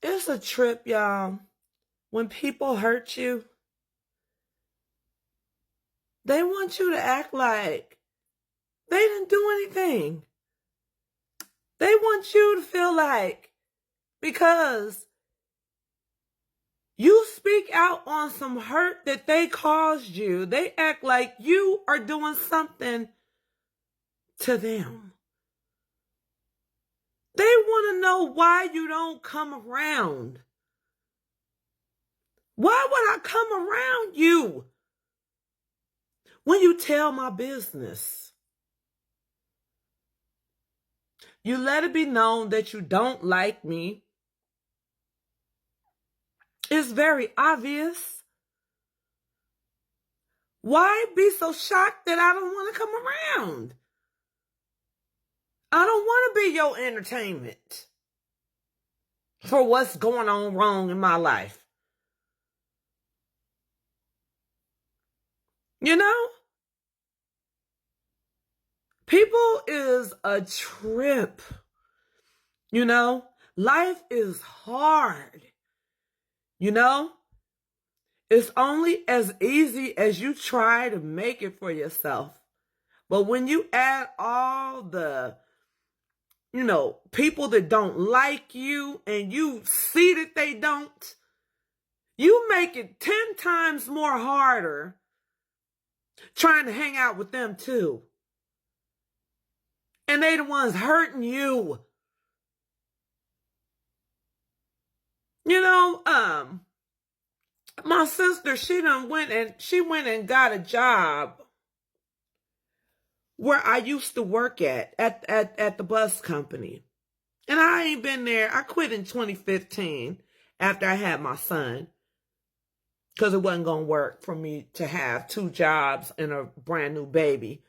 It's a trip, y'all. When people hurt you, they want you to act like they didn't do anything. They want you to feel like because you speak out on some hurt that they caused you, they act like you are doing something to them. They want to know why you don't come around. Why would I come around you when you tell my business? You let it be known that you don't like me. It's very obvious. Why be so shocked that I don't want to come around? I don't want to be your entertainment for what's going on wrong in my life. You know? People is a trip. You know? Life is hard. You know? It's only as easy as you try to make it for yourself. But when you add all the, people that don't like you and you see that they don't, you make it 10 times more harder trying to hang out with them too. And they the ones hurting you. My sister, she went and got a job where I used to work at the bus company. And I ain't been there. I quit in 2015 after I had my son because it wasn't going to work for me to have 2 jobs and a brand new baby.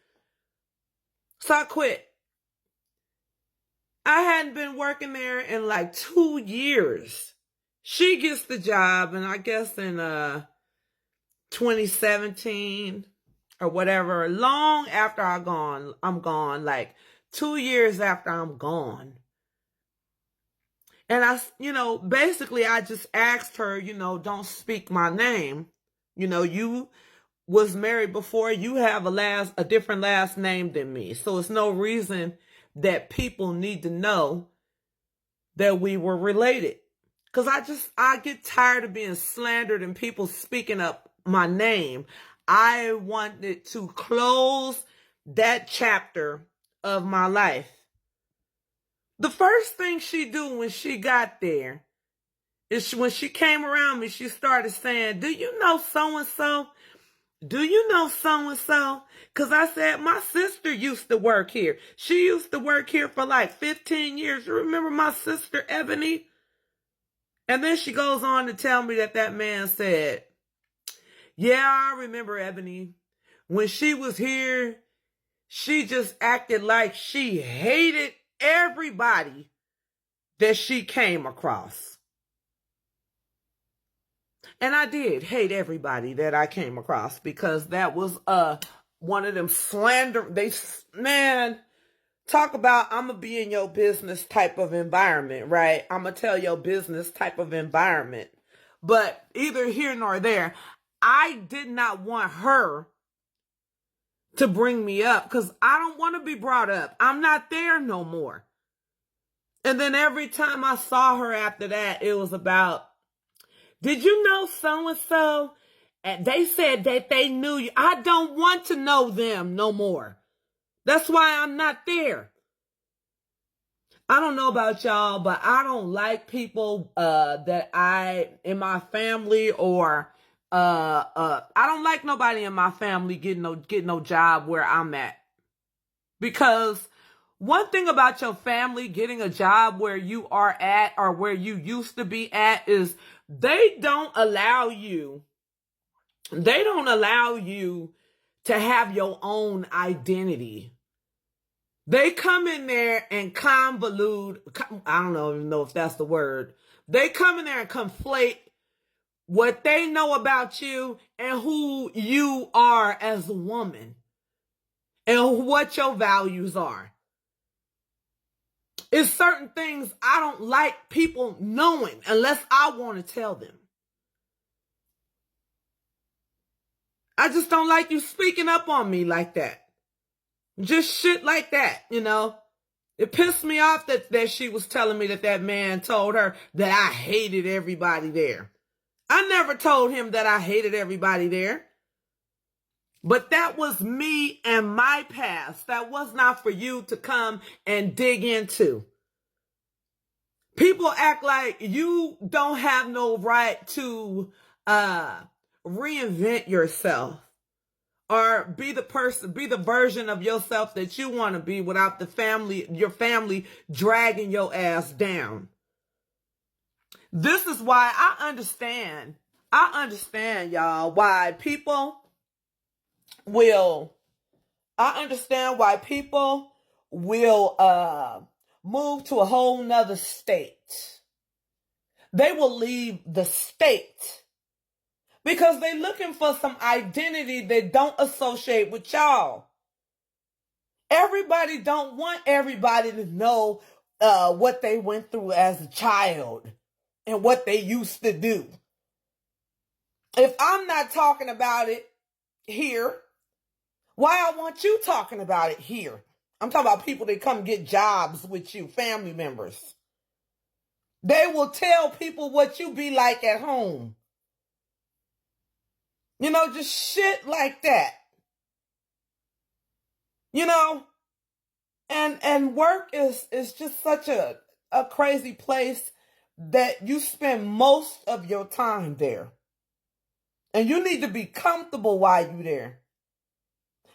So I quit. I hadn't been working there in like 2 years. She gets the job, and I guess in 2017 or whatever, long after I'm gone, like 2 years after I'm gone. And basically I just asked her, don't speak my name. You was married before, you have a different last name than me. So it's no reason that people need to know that we were related. Because I get tired of being slandered and people speaking up my name. I wanted to close that chapter of my life. The first thing she do when she got there is when she came around me, she started saying, do you know so-and-so? Do you know so-and-so? Because I said, my sister used to work here. She used to work here for like 15 years. You remember my sister, Ebony? And then she goes on to tell me that man said, yeah, I remember Ebony. When she was here, she just acted like she hated everybody that she came across. And I did hate everybody that I came across because that was one of them slander. Talk about I'm going to be in your business type of environment, right? I'm going to tell your business type of environment. But either here nor there, I did not want her to bring me up because I don't want to be brought up. I'm not there no more. And then every time I saw her after that, it was about, did you know so-and-so? And they said that they knew you. I don't want to know them no more. That's why I'm not there. I don't know about y'all, but I don't like people in my family or I don't like nobody in my family getting no job where I'm at. Because one thing about your family getting a job where you are at or where you used to be at is they don't allow you to have your own identity. They come in there and convolute, I don't even know if that's the word. They come in there and conflate what they know about you and who you are as a woman and what your values are. It's certain things I don't like people knowing unless I want to tell them. I just don't like you speaking up on me like that. Just shit like that, you know. It pissed me off that she was telling me that man told her that I hated everybody there. I never told him that I hated everybody there. But that was me and my past. That was not for you to come and dig into. People act like you don't have no right to reinvent yourself or be the version of yourself that you want to be without your family dragging your ass down. This is why I understand, y'all, why people will move to a whole nother state. They will leave the state because they're looking for some identity that don't associate with y'all. Everybody don't want everybody to know what they went through as a child and what they used to do. If I'm not talking about it here, why I want you talking about it here? I'm talking about people that come get jobs with you, family members. They will tell people what you be like at home. You know, just shit like that. You know, and work is just such a crazy place that you spend most of your time there. And you need to be comfortable while you're there.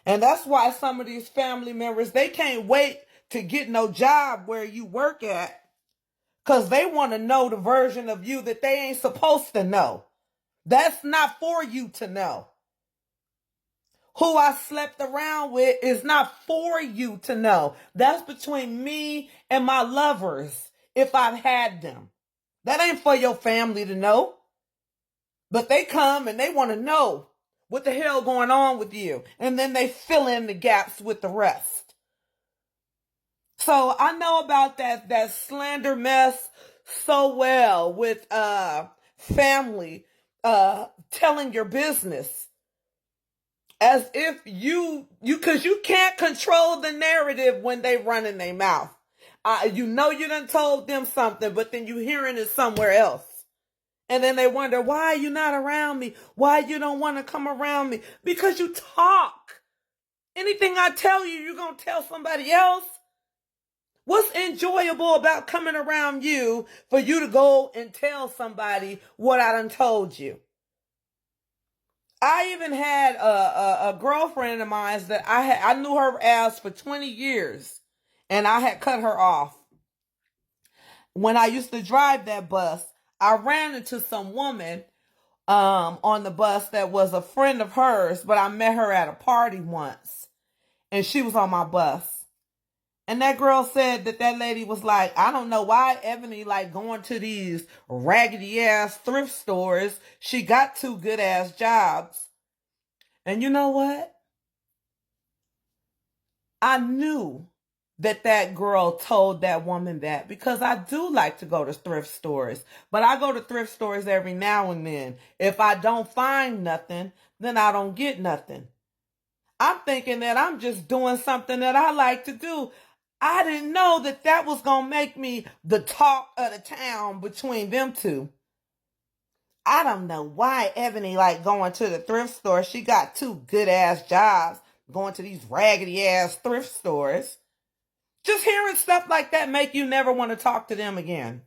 And that's why some of these family members, they can't wait to get no job where you work at because they want to know the version of you that they ain't supposed to know. That's not for you to know. Who I slept around with is not for you to know. That's between me and my lovers, if I've had them. That ain't for your family to know. But they come and they want to know what the hell going on with you. And then they fill in the gaps with the rest. So I know about that slander mess so well with family telling your business. As if because you can't control the narrative when they run in their mouth. You know you done told them something, but then you hearing it somewhere else. And then they wonder, why are you not around me? Why you don't want to come around me? Because you talk. Anything I tell you, you're going to tell somebody else. What's enjoyable about coming around you for you to go and tell somebody what I done told you? I even had a girlfriend of mine that I knew her ass for 20 years, and I had cut her off. When I used to drive that bus, I ran into some woman on the bus that was a friend of hers, but I met her at a party once, and she was on my bus. And that girl said that lady was like, I don't know why Ebony like going to these raggedy ass thrift stores. She got 2 good ass jobs. And you know what? I knew that girl told that woman that because I do like to go to thrift stores. But I go to thrift stores every now and then. If I don't find nothing, then I don't get nothing. I'm thinking that I'm just doing something that I like to do. I didn't know that was going to make me the talk of the town between them two. I don't know why Ebony like going to the thrift store. She got 2 good ass jobs going to these raggedy ass thrift stores. Just hearing stuff like that make you never want to talk to them again.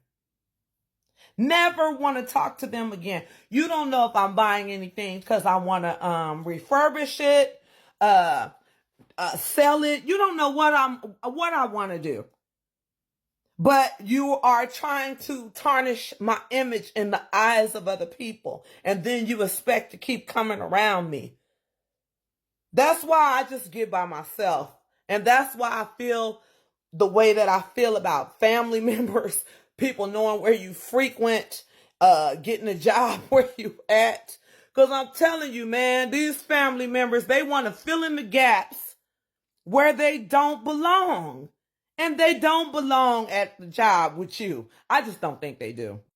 Never want to talk to them again. You don't know if I'm buying anything because I want to refurbish it, sell it. You don't know what I want to do. But you are trying to tarnish my image in the eyes of other people. And then you expect to keep coming around me. That's why I just get by myself. And that's why I feel the way that I feel about family members, people knowing where you frequent, getting a job where you at. Because I'm telling you, man, these family members, they want to fill in the gaps where they don't belong. And they don't belong at the job with you. I just don't think they do.